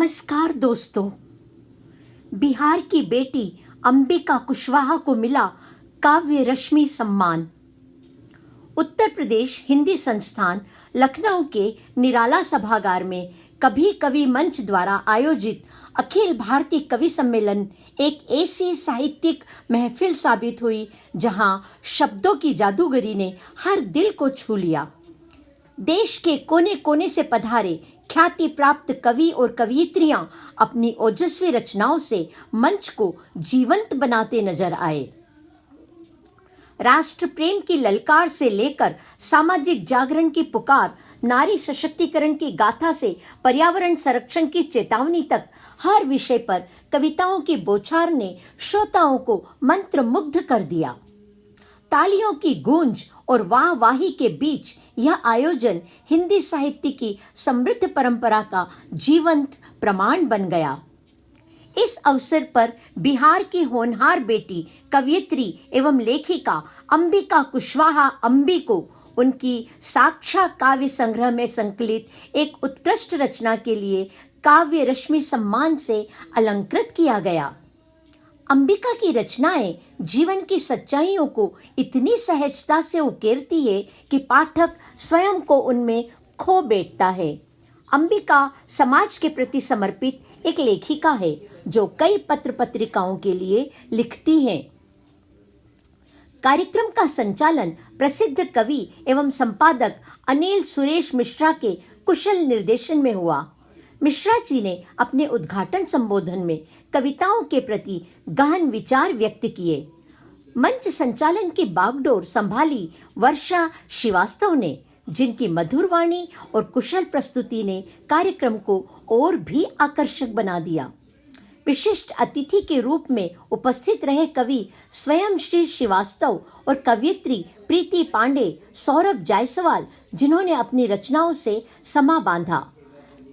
नमस्कार दोस्तों। बिहार की बेटी अंबिका कुशवाहा को मिला काव्य रश्मि सम्मान। उत्तर प्रदेश हिंदी संस्थान लखनऊ के निराला सभागार में कभी कवि मंच द्वारा आयोजित अखिल भारतीय कवि सम्मेलन एक ऐसी साहित्यिक महफिल साबित हुई जहां शब्दों की जादूगरी ने हर दिल को छू लिया। देश के कोने कोने से पधारे ख्याति प्राप्त कवि और कवयित्रियां अपनी ओजस्वी रचनाओं से मंच को जीवंत बनाते नजर आए। राष्ट्र प्रेम की ललकार से लेकर सामाजिक जागरण की पुकार, नारी सशक्तिकरण की गाथा से पर्यावरण संरक्षण की चेतावनी तक हर विषय पर कविताओं की बौछार ने श्रोताओं को मंत्रमुग्ध कर दिया। तालियों की गूंज और वाहवाही के बीच यह आयोजन हिंदी साहित्य की समृद्ध परंपरा का जीवंत प्रमाण बन गया। इस अवसर पर बिहार की होनहार बेटी कवयित्री एवं लेखिका अंबिका कुशवाहा अंबी को उनकी साक्षा काव्य संग्रह में संकलित एक उत्कृष्ट रचना के लिए काव्य रश्मि सम्मान से अलंकृत किया गया। अंबिका की रचनाएं जीवन की सच्चाइयों को इतनी सहजता से उकेरती है कि पाठक स्वयं को उनमें खो बैठता है। अंबिका समाज के प्रति समर्पित एक लेखिका है जो कई पत्र पत्रिकाओं के लिए लिखती हैं। कार्यक्रम का संचालन प्रसिद्ध कवि एवं संपादक अनिल सुरेश मिश्रा के कुशल निर्देशन में हुआ। मिश्रा जी ने अपने उद्घाटन संबोधन में कविताओं के प्रति गहन विचार व्यक्त किए। मंच संचालन की बागडोर संभाली वर्षा श्रीवास्तव ने, जिनकी मधुर वाणी और कुशल प्रस्तुति ने कार्यक्रम को और भी आकर्षक बना दिया। विशिष्ट अतिथि के रूप में उपस्थित रहे कवि स्वयं श्री श्रीवास्तव और कवयित्री प्रीति पांडे, सौरभ जायसवाल, जिन्होंने अपनी रचनाओं से समा बांधा।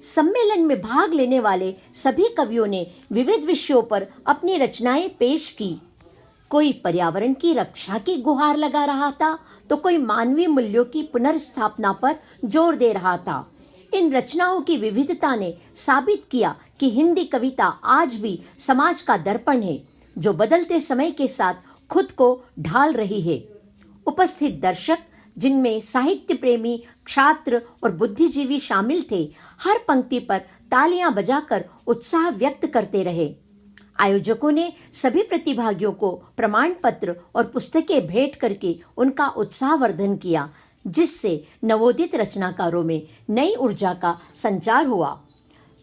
सम्मेलन में भाग लेने वाले सभी कवियों ने विविध विषयों पर अपनी रचनाएं पेश की। कोई पर्यावरण की रक्षा की गुहार लगा रहा था तो कोई मानवीय मूल्यों की पुनर्स्थापना पर जोर दे रहा था। इन रचनाओं की विविधता ने साबित किया कि हिंदी कविता आज भी समाज का दर्पण है जो बदलते समय के साथ खुद को ढाल रही है। उपस्थित दर्शक, जिनमें साहित्य प्रेमी, छात्र और बुद्धिजीवी शामिल थे, हर पंक्ति पर तालियां बजाकर उत्साह व्यक्त करते रहे। आयोजकों ने सभी प्रतिभागियों को प्रमाण पत्र और पुस्तकें भेंट करके उनका उत्साहवर्धन किया, जिससे नवोदित रचनाकारों में नई ऊर्जा का संचार हुआ।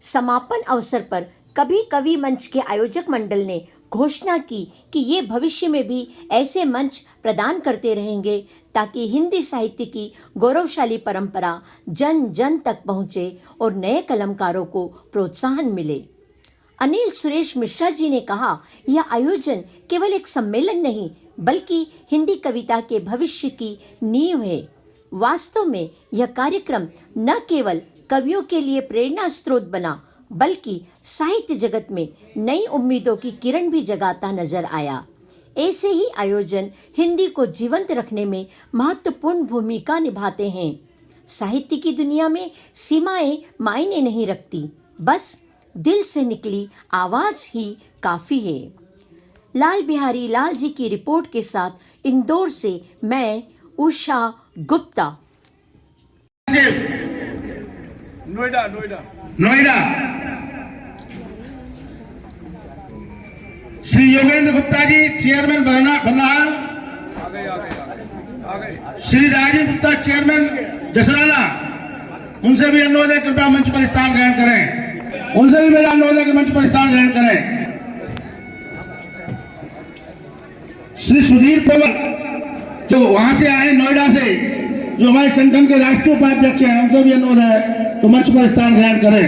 समापन अवसर पर कभी कवि मंच के आयोजक मंडल ने घोषणा की कि ये भविष्य में भी ऐसे मंच प्रदान करते रहेंगे ताकि हिंदी साहित्य की गौरवशाली परंपरा जन जन तक पहुंचे और नए कलमकारों को प्रोत्साहन मिले। अनिल सुरेश मिश्रा जी ने कहा, यह आयोजन केवल एक सम्मेलन नहीं बल्कि हिंदी कविता के भविष्य की नींव है। वास्तव में यह कार्यक्रम न केवल कवियों के लिए प्रेरणा स्रोत बना बल्कि साहित्य जगत में नई उम्मीदों की किरण भी जगाता नजर आया। ऐसे ही आयोजन हिंदी को जीवंत रखने में महत्वपूर्ण भूमिका निभाते हैं। साहित्य की दुनिया में सीमाएं मायने नहीं रखती, बस दिल से निकली आवाज ही काफी है। लाल बिहारी लाल जी की रिपोर्ट के साथ इंदौर से मैं उषा गुप्ता। नोएडा श्री योगेंद्र गुप्ता जी चेयरमैन बनाल, श्री राजीव गुप्ता चेयरमैन जसराना, उनसे भी अनुरोध है कृपया मंच पर स्थान ग्रहण करें। उनसे भी मेरा अनुरोध है कि मंच पर स्थान ग्रहण करें। श्री सुधीर पवार जो वहां से आए नोएडा से, जो हमारे संगठन के राष्ट्रीय उपाध्यक्ष हैं, उनसे भी अनुरोध है तो मंच पर स्थान ग्रहण करें।